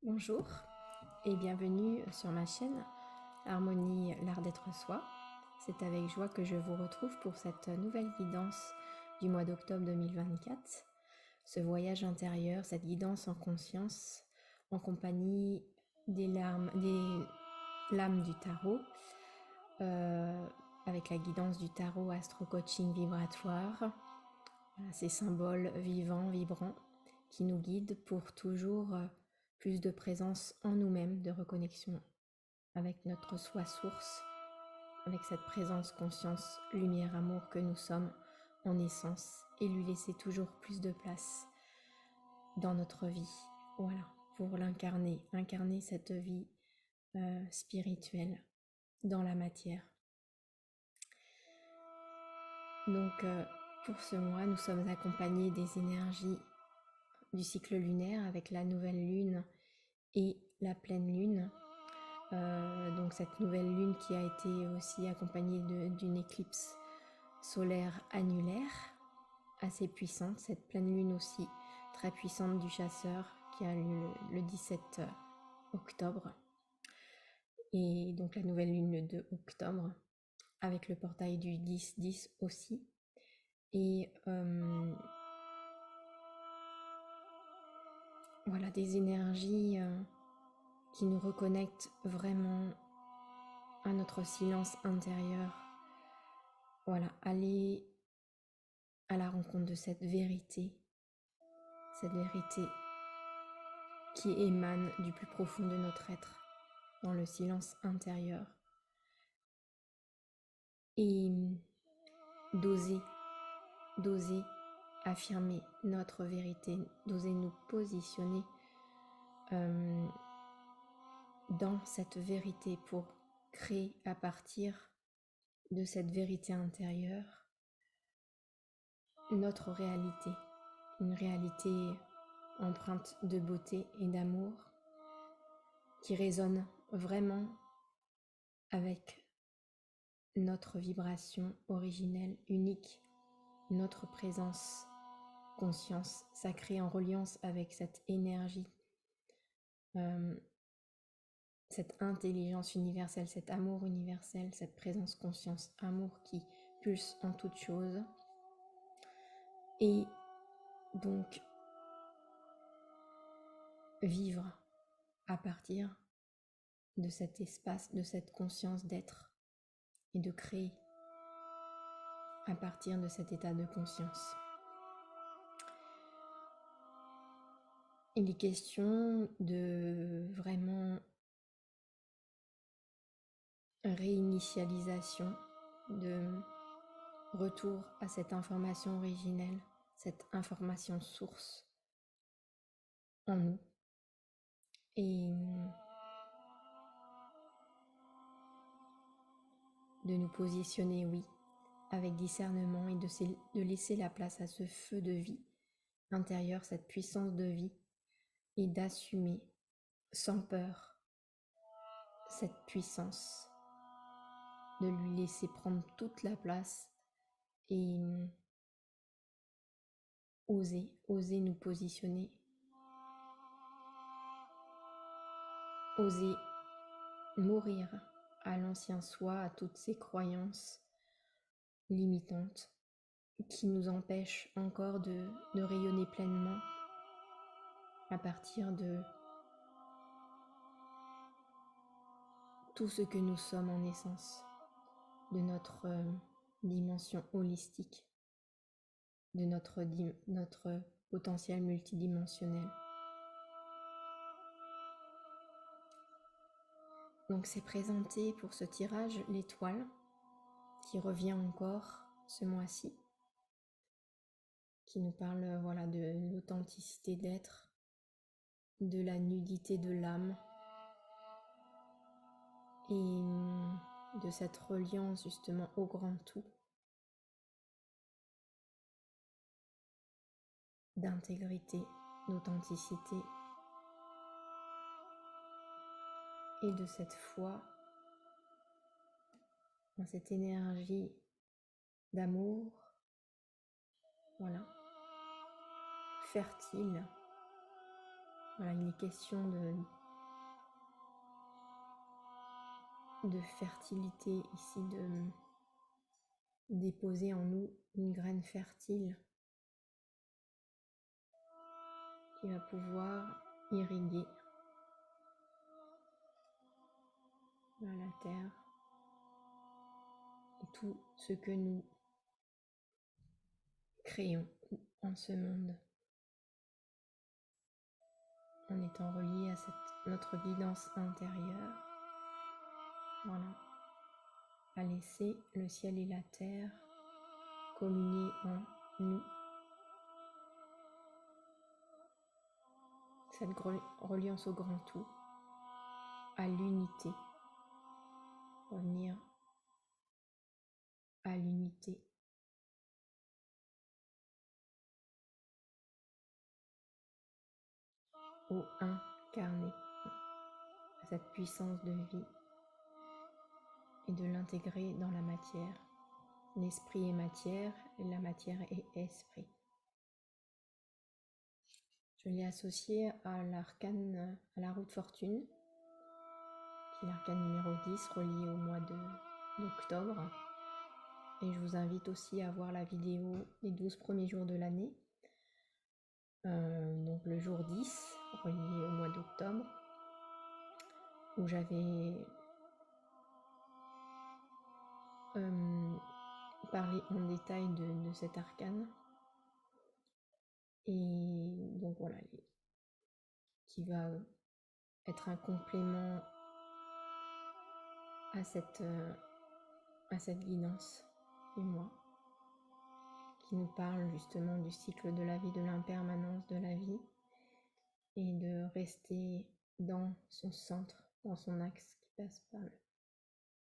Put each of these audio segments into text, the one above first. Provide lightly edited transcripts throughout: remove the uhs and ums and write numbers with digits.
Bonjour et bienvenue sur ma chaîne Harmonie, l'art d'être soi. C'est avec joie que je vous retrouve pour cette nouvelle guidance du mois d'octobre 2024. Ce voyage intérieur, cette guidance en conscience en compagnie des lames du tarot, avec la guidance du tarot Astro Coaching Vibratoire. Voilà, ces symboles vivants, vibrants qui nous guident pour toujours plus de présence en nous-mêmes, de reconnexion avec notre soi source, avec cette présence, conscience, lumière, amour que nous sommes en essence, et lui laisser toujours plus de place dans notre vie. Voilà, pour incarner cette vie spirituelle dans la matière. Donc pour ce mois, nous sommes accompagnés des énergies du cycle lunaire avec la nouvelle lune et la pleine lune. Donc cette nouvelle lune qui a été aussi accompagnée d'une éclipse solaire annulaire assez puissante, cette pleine lune aussi très puissante du chasseur qui a lieu le 17 octobre, et donc la nouvelle lune le 2 octobre avec le portail du 10-10 aussi, et voilà, des énergies qui nous reconnectent vraiment à notre silence intérieur. Voilà, aller à la rencontre de cette vérité qui émane du plus profond de notre être, dans le silence intérieur. Et d'oser affirmer notre vérité, d'oser nous positionner dans cette vérité pour créer à partir de cette vérité intérieure notre réalité, une réalité empreinte de beauté et d'amour qui résonne vraiment avec notre vibration originelle, unique, notre présence, conscience sacrée en reliance avec cette énergie, cette intelligence universelle, cet amour universel, cette présence, conscience, amour qui pulse en toute chose. Et donc vivre à partir de cet espace, de cette conscience d'être, et de créer à partir de cet état de conscience. Il est question de vraiment réinitialisation, de retour à cette information originelle, cette information source en nous, et de nous positionner, oui, avec discernement, et de laisser la place à ce feu de vie intérieur, cette puissance de vie, et d'assumer sans peur cette puissance, de lui laisser prendre toute la place et oser nous positionner, oser mourir à l'ancien soi, à toutes ces croyances limitantes qui nous empêchent encore de rayonner pleinement à partir de tout ce que nous sommes en essence, de notre dimension holistique, de notre potentiel multidimensionnel. Donc c'est présenté pour ce tirage l'étoile qui revient encore ce mois-ci, qui nous parle voilà, de l'authenticité d'être, de la nudité de l'âme et de cette reliance justement au grand tout, d'intégrité, d'authenticité et de cette foi dans cette énergie d'amour, voilà, fertile, Voilà, il est question de fertilité ici, de déposer en nous une graine fertile qui va pouvoir irriguer la terre et tout ce que nous créons en ce monde, en étant relié à notre guidance intérieure. Voilà, à laisser le ciel et la terre communier en nous. Cette reliance au grand tout, à l'unité, revenir à l'unité. Au incarné, à cette puissance de vie et de l'intégrer dans la matière. L'esprit est matière et la matière est esprit. Je l'ai associé à l'arcane, à la roue de fortune, qui est l'arcane numéro 10, relié au mois d'octobre. Et je vous invite aussi à voir la vidéo des 12 premiers jours de l'année. Donc le jour 10, relié au mois d'octobre, où j'avais parlé en détail de cet arcane. Et donc voilà, qui va être un complément à cette guidance et moi, qui nous parle justement du cycle de la vie, de l'impermanence de la vie, et de rester dans son centre, dans son axe qui passe par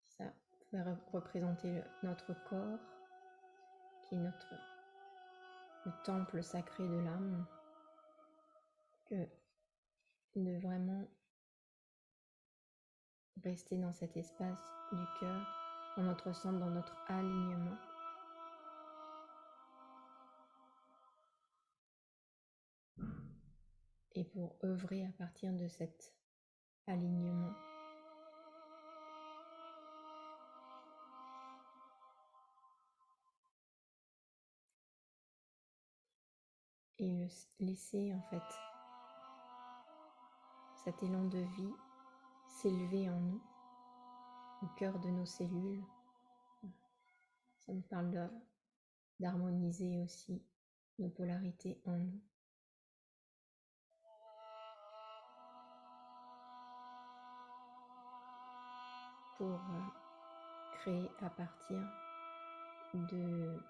ça va représenter notre corps, qui est le temple sacré de l'âme, que de vraiment rester dans cet espace du cœur, dans notre centre, dans notre alignement. Et pour œuvrer à partir de cet alignement. Et laisser en fait cet élan de vie s'élever en nous, au cœur de nos cellules. Ça nous parle d'harmoniser aussi nos polarités en nous. Pour créer à partir de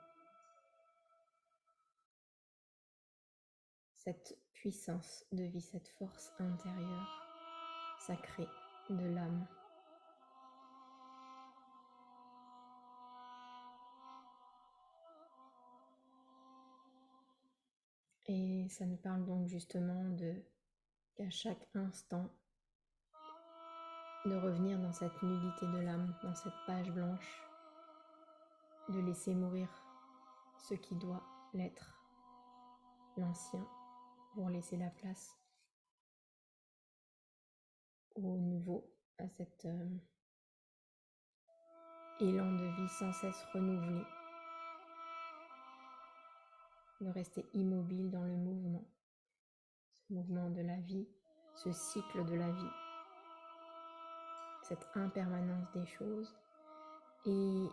cette puissance de vie, cette force intérieure sacrée de l'âme. Et ça nous parle donc justement qu'à chaque instant, de revenir dans cette nudité de l'âme, dans cette page blanche, de laisser mourir ce qui doit l'être, l'ancien, pour laisser la place au nouveau, à cet élan de vie sans cesse renouvelé, de rester immobile dans le mouvement, ce mouvement de la vie, ce cycle de la vie, cette impermanence des choses, et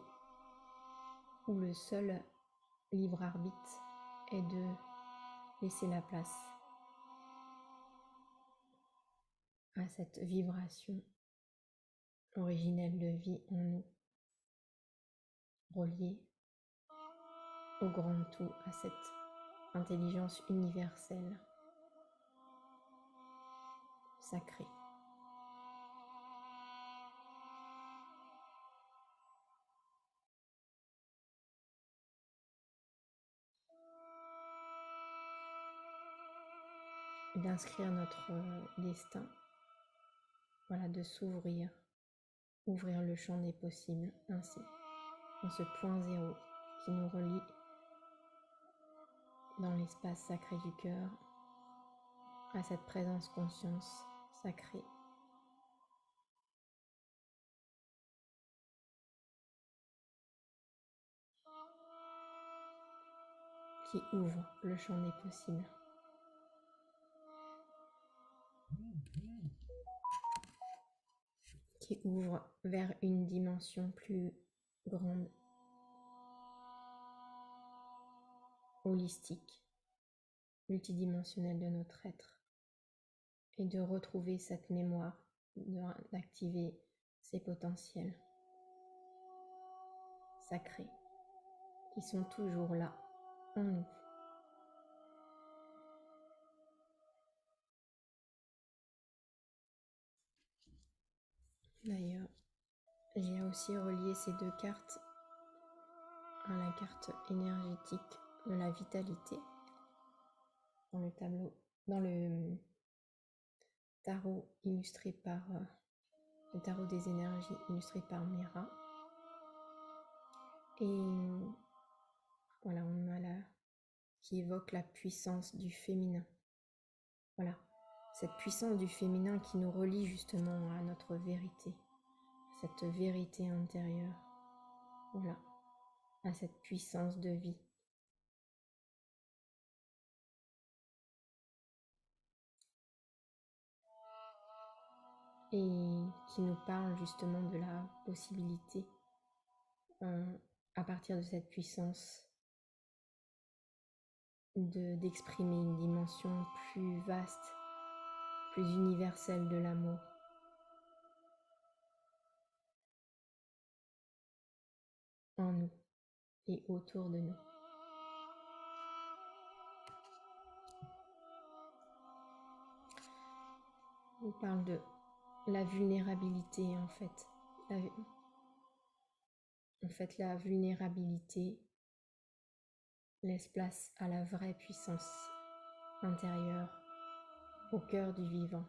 où le seul libre arbitre est de laisser la place à cette vibration originelle de vie en nous, reliée au grand tout, à cette intelligence universelle, sacrée. D'inscrire notre destin, voilà, de s'ouvrir, ouvrir le champ des possibles ainsi, dans ce point zéro qui nous relie dans l'espace sacré du cœur à cette présence conscience sacrée. Qui ouvre le champ des possibles. Qui ouvre vers une dimension plus grande, holistique, multidimensionnelle de notre être, et de retrouver cette mémoire, d'activer ces potentiels sacrés qui sont toujours là en nous. D'ailleurs, j'ai aussi relié ces deux cartes à la carte énergétique de la vitalité dans le tableau, dans le tarot illustré par le tarot des énergies illustré par Mira. Et voilà, on a là qui évoque la puissance du féminin. Voilà, cette puissance du féminin qui nous relie justement à notre vérité, cette vérité intérieure. Voilà, à cette puissance de vie. Et qui nous parle justement de la possibilité, à partir de cette puissance, d'exprimer une dimension plus vaste, plus universelle de l'amour. En nous et autour de nous. On parle de la vulnérabilité en fait. La vulnérabilité laisse place à la vraie puissance intérieure, au cœur du vivant.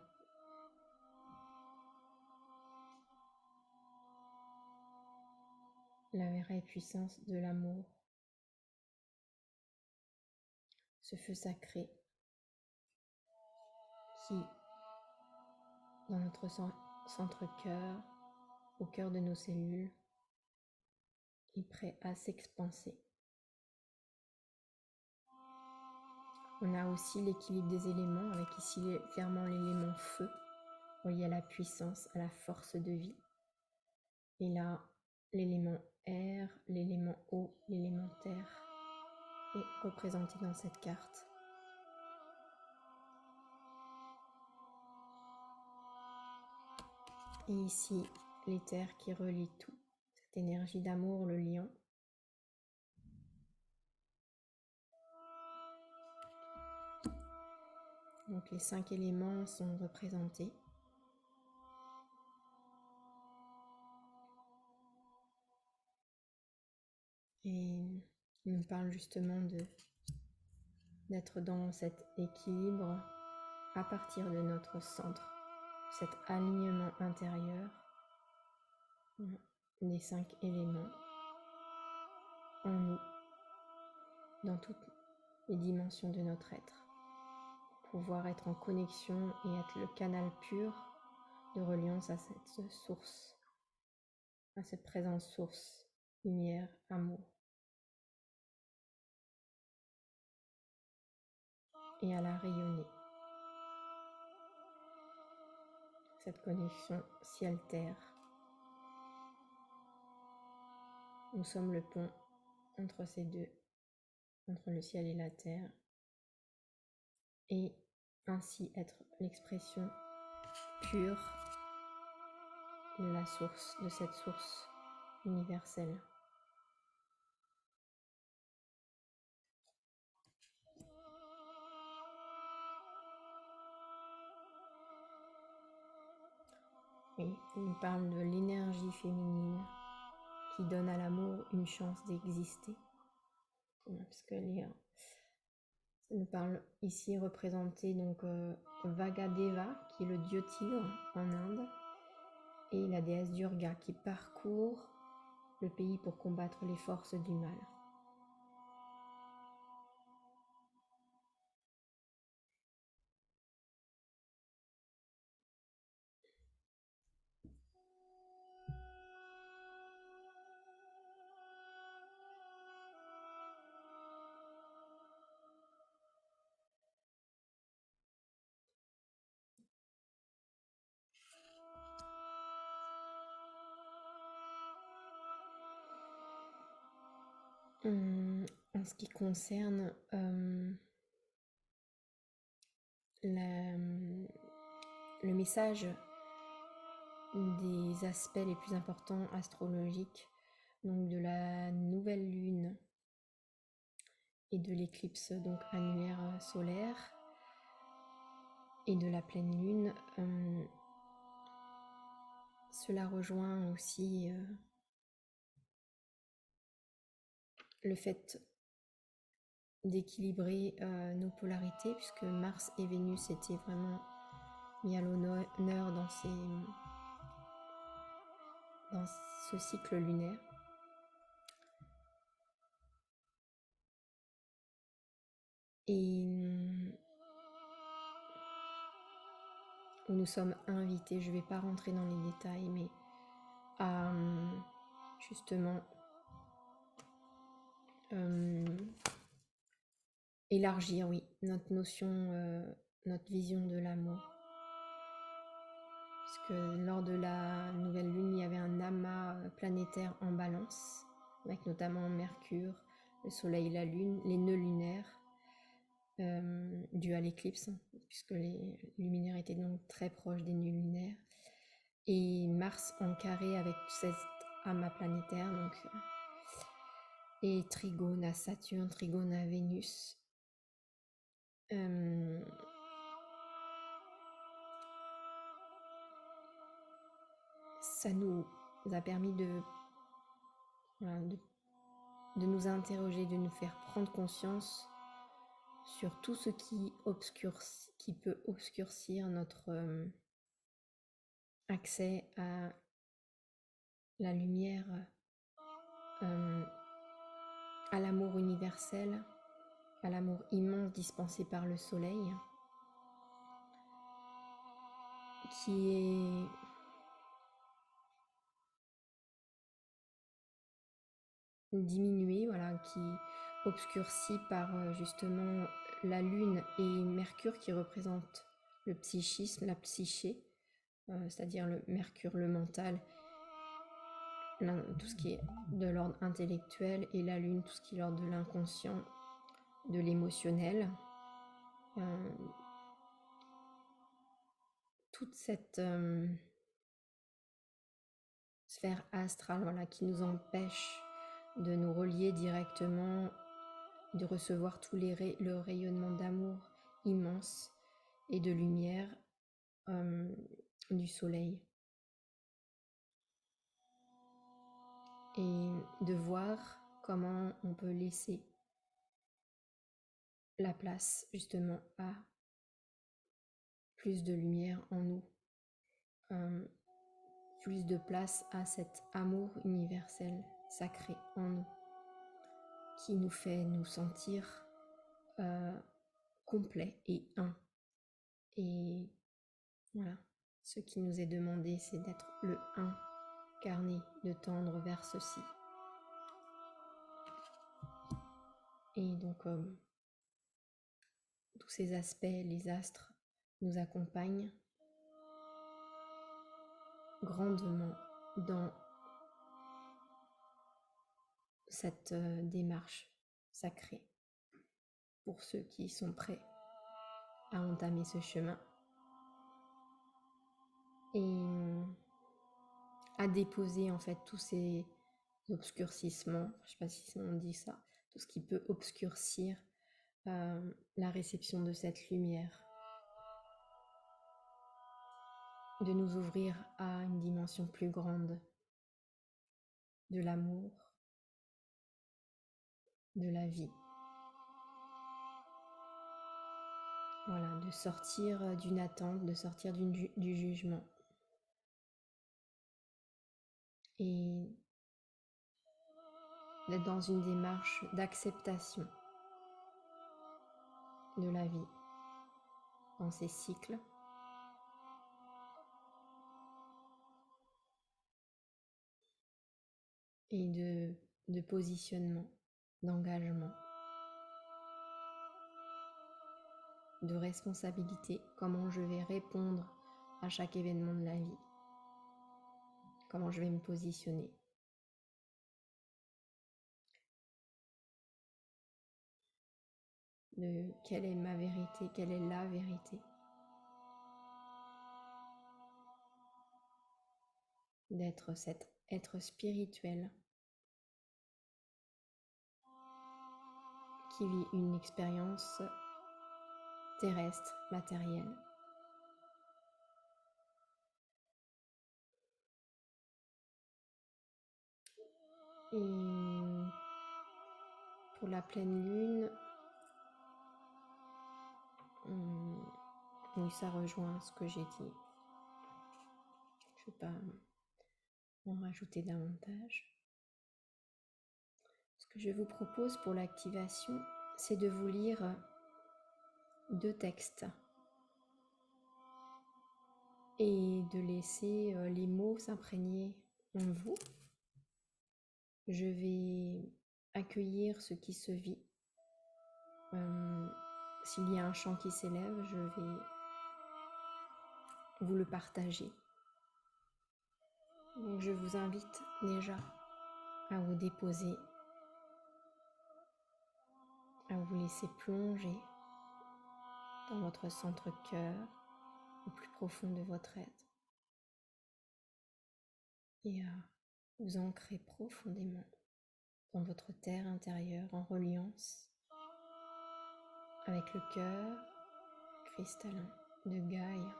La vraie puissance de l'amour. Ce feu sacré qui, dans notre centre-cœur, au cœur de nos cellules, est prêt à s'expanser. On a aussi l'équilibre des éléments, avec ici clairement l'élément feu, relié à la puissance, à la force de vie. Et là, l'élément air, l'élément eau, l'élément terre est représenté dans cette carte. Et ici, l'éther qui relie tout, cette énergie d'amour, le lion. Donc les 5 éléments sont représentés. Et on nous parle justement d'être dans cet équilibre à partir de notre centre, cet alignement intérieur des 5 éléments en nous, dans toutes les dimensions de notre être. Pouvoir être en connexion et être le canal pur de reliance à cette source, à cette présence source, lumière, amour. Et à la rayonner. Cette connexion ciel-terre. Nous sommes le pont entre ces deux, entre le ciel et la terre, et ainsi être l'expression pure de la source, de cette source universelle. Et on parle de l'énergie féminine qui donne à l'amour une chance d'exister. Parce que ça nous parle ici représenter donc Vagadeva, qui est le dieu tigre en Inde, et la déesse Durga qui parcourt le pays pour combattre les forces du mal. En ce qui concerne le message des aspects les plus importants astrologiques, donc de la nouvelle lune et de l'éclipse donc annulaire solaire et de la pleine lune, cela rejoint aussi le fait d'équilibrer nos polarités, puisque Mars et Vénus étaient vraiment mis à l'honneur dans ce cycle lunaire. Et où nous sommes invités, je ne vais pas rentrer dans les détails, mais à justement élargir, oui, notre notion, notre vision de l'amour. Parce que lors de la nouvelle lune, il y avait un amas planétaire en balance, avec notamment Mercure, le Soleil, la Lune, les nœuds lunaires, dus à l'éclipse, puisque les luminaires étaient donc très proches des nœuds lunaires, et Mars en carré avec cet amas planétaire, donc, et trigone à Saturne, trigone à Vénus. Ça nous a permis de nous interroger, de nous faire prendre conscience sur tout ce qui peut obscurcir notre accès à la lumière, à l'amour universel, à l'amour immense dispensé par le soleil, qui est diminué, voilà, qui obscurci par justement la lune et Mercure qui représente le psychisme, la psyché, c'est-à-dire le Mercure, le mental, tout ce qui est de l'ordre intellectuel, et la lune, tout ce qui est l'ordre de l'inconscient, de l'émotionnel. Toute cette sphère astrale, voilà, qui nous empêche de nous relier directement, de recevoir tout le rayonnement d'amour immense et de lumière du soleil. Et de voir comment on peut laisser la place justement à plus de lumière en nous, plus de place à cet amour universel sacré en nous, qui nous fait nous sentir complets et un. Et voilà, ce qui nous est demandé, c'est d'être le incarné, de tendre vers ceci. Et donc, tous ces aspects, les astres nous accompagnent grandement dans cette démarche sacrée pour ceux qui sont prêts à entamer ce chemin et à déposer en fait tous ces obscurcissements, je ne sais pas si on dit ça, tout ce qui peut obscurcir la réception de cette lumière, de nous ouvrir à une dimension plus grande de l'amour, de la vie. Voilà, de sortir d'une attente, de sortir du jugement. Et d'être dans une démarche d'acceptation de la vie, dans ces cycles. Et de positionnement, d'engagement, de responsabilité, comment je vais répondre à chaque événement de la vie, comment je vais me positionner. de quelle est ma vérité, quelle est la vérité. D'être cet être spirituel qui vit une expérience terrestre, matérielle. Et pour la pleine lune, oui, ça rejoint ce que j'ai dit. Je ne vais pas en rajouter davantage. Ce que je vous propose pour l'activation, c'est de vous lire 2 textes et de laisser les mots s'imprégner en vous. Je vais accueillir ce qui se vit. S'il y a un chant qui s'élève, je vais vous le partager. Donc je vous invite déjà à vous déposer, à vous laisser plonger dans votre centre-cœur, au plus profond de votre être, et à vous ancrer profondément dans votre terre intérieure en reliance avec le cœur cristallin de Gaïa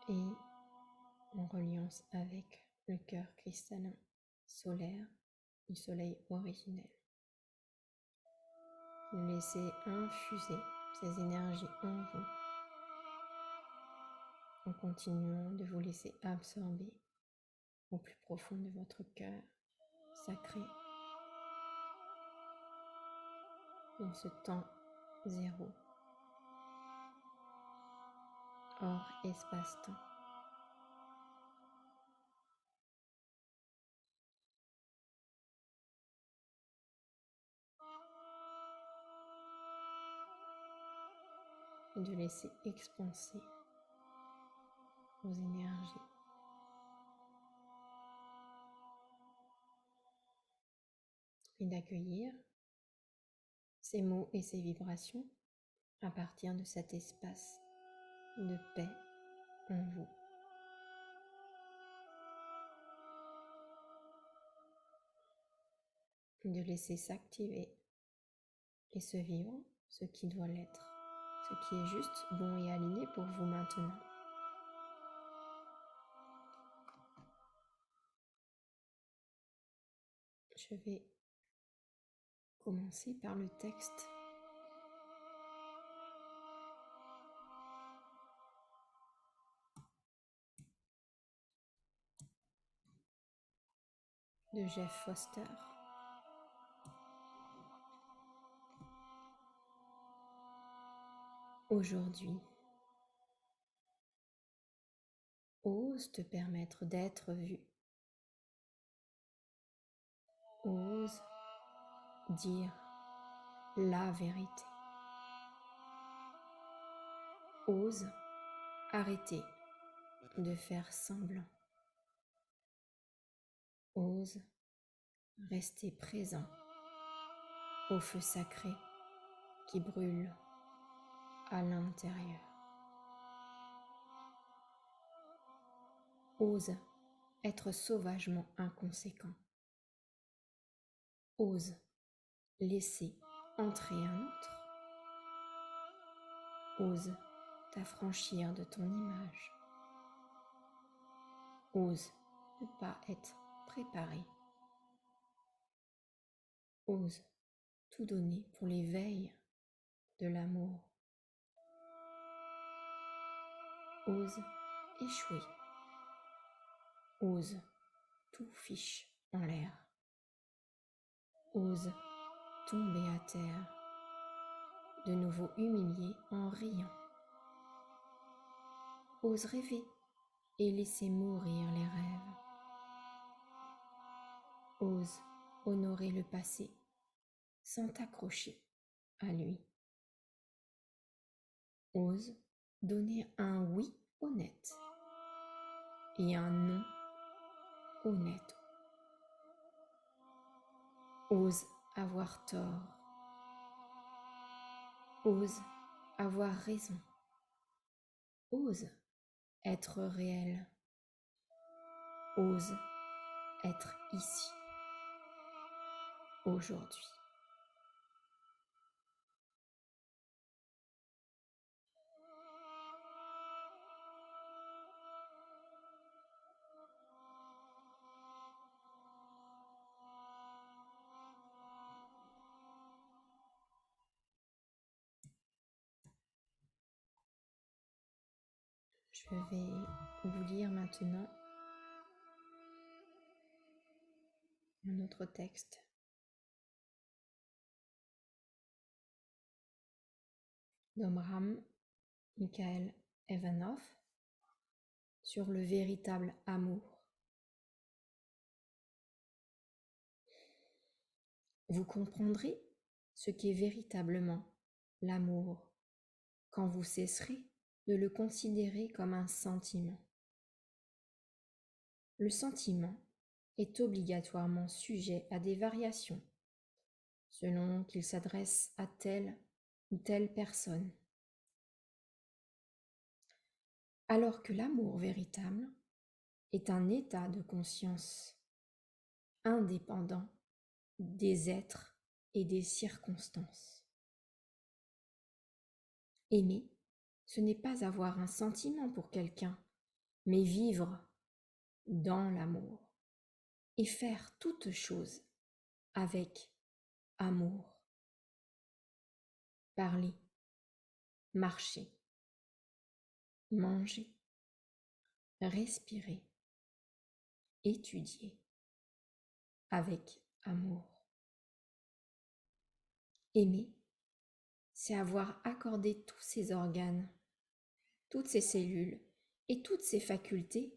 et en reliance avec le cœur cristallin solaire du soleil originel. Laissez infuser ces énergies en vous en continuant de vous laisser absorber au plus profond de votre cœur sacré dans ce temps zéro, hors espace-temps. Et de laisser expanser vos énergies. Et d'accueillir ces mots et ces vibrations à partir de cet espace de paix en vous. De laisser s'activer et se vivre ce qui doit l'être, ce qui est juste, bon et aligné pour vous maintenant. Je vais commencer par le texte de Jeff Foster. Aujourd'hui, ose te permettre d'être vu. Ose dire la vérité. Ose arrêter de faire semblant. Ose rester présent au feu sacré qui brûle à l'intérieur. Ose être sauvagement inconséquent. Ose laisser entrer un autre. Ose t'affranchir de ton image. Ose ne pas être préparé. Ose tout donner pour l'éveil de l'amour. Ose échouer. Ose tout fiche en l'air. Ose tomber à terre, de nouveau humilié en riant. Ose rêver et laisser mourir les rêves. Ose honorer le passé sans t'accrocher à lui. Ose donner un oui honnête et un non honnête. Ose avoir tort. Ose avoir raison. Ose être réel. Ose être ici, aujourd'hui. Je vais vous lire maintenant un autre texte d'Omram Mikhaël Evanov sur le véritable amour. Vous comprendrez ce qu'est véritablement l'amour quand vous cesserez de le considérer comme un sentiment. Le sentiment est obligatoirement sujet à des variations selon qu'il s'adresse à telle ou telle personne. Alors que l'amour véritable est un état de conscience indépendant des êtres et des circonstances. Aimer, ce n'est pas avoir un sentiment pour quelqu'un, mais vivre dans l'amour et faire toute chose avec amour. Parler, marcher, manger, respirer, étudier avec amour. Aimer, c'est avoir accordé tous ses organes, toutes ses cellules et toutes ses facultés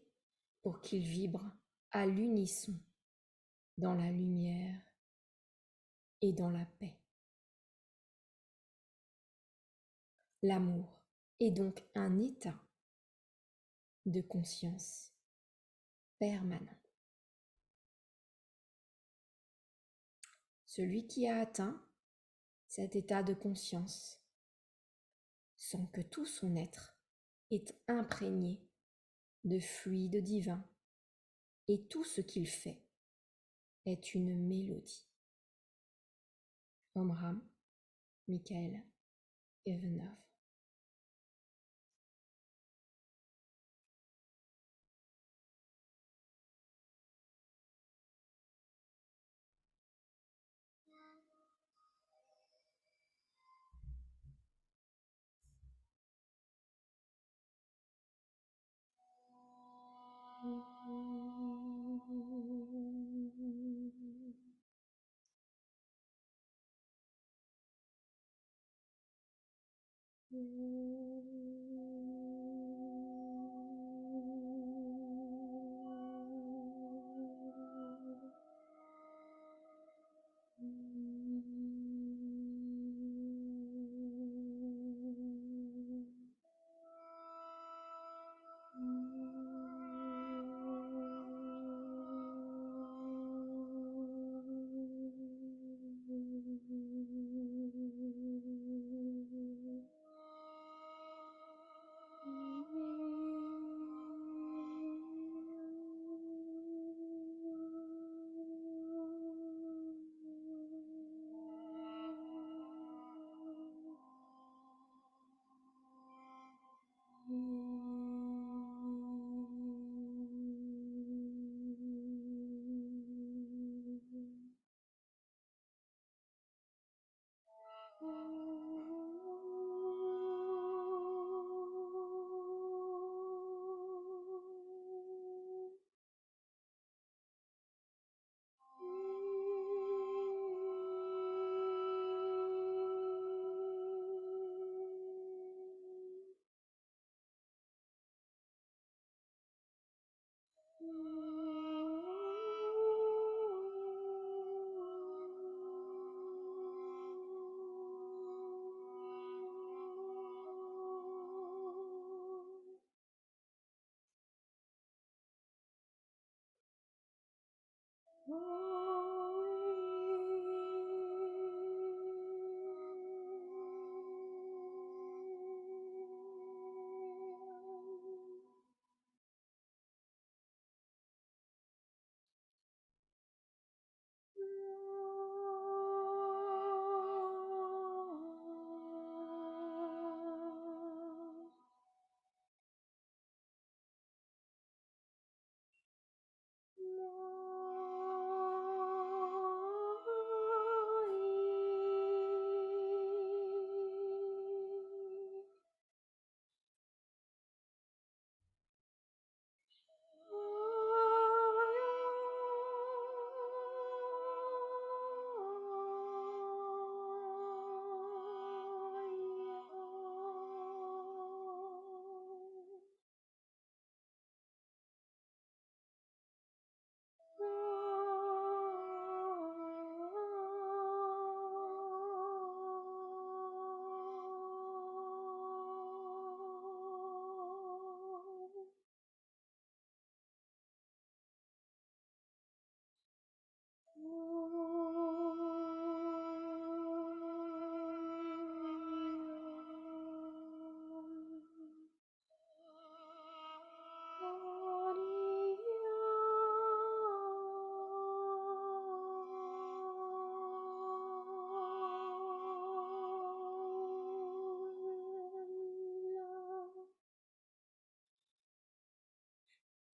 pour qu'ils vibrent à l'unisson dans la lumière et dans la paix. L'amour est donc un état de conscience permanent. Celui qui a atteint cet état de conscience sent que tout son être est imprégné de fluide divin et tout ce qu'il fait est une mélodie. Omram Mikhaël Evanov.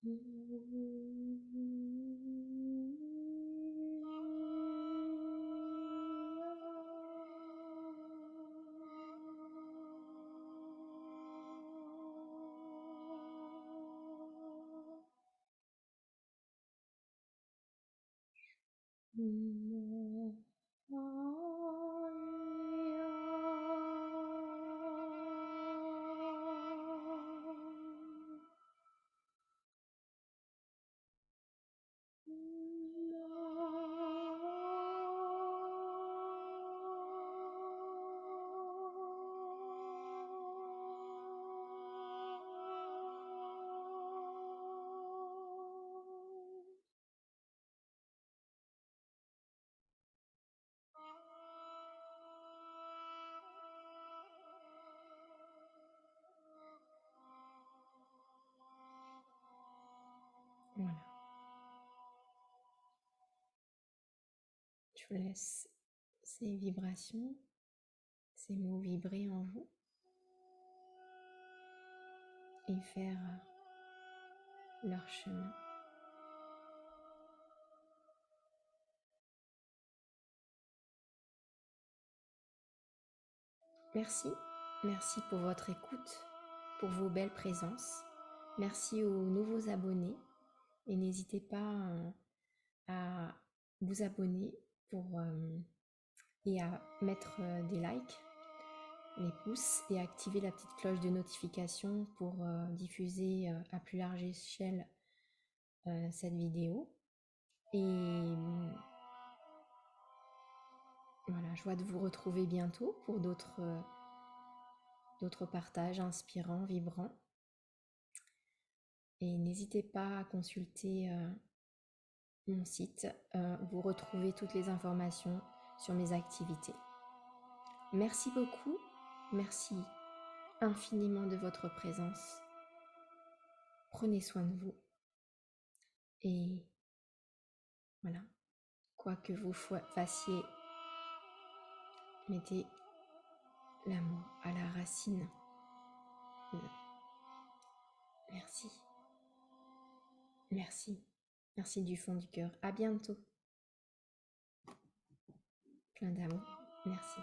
Voilà. Je vous laisse ces vibrations, ces mots vibrer en vous et faire leur chemin. Merci, merci pour votre écoute, pour vos belles présences. Merci aux nouveaux abonnés et n'hésitez pas à vous abonner et à mettre des likes, les pouces et activer la petite cloche de notification pour diffuser à plus large échelle cette vidéo. Et voilà, joie de vous retrouver bientôt pour d'autres partages inspirants, vibrants. Et n'hésitez pas à consulter mon site, vous retrouvez toutes les informations sur mes activités. Merci beaucoup, merci infiniment de votre présence. Prenez soin de vous. Et voilà, quoi que vous fassiez, mettez l'amour à la racine. Merci. Merci. Merci du fond du cœur. À bientôt. Plein d'amour. Merci.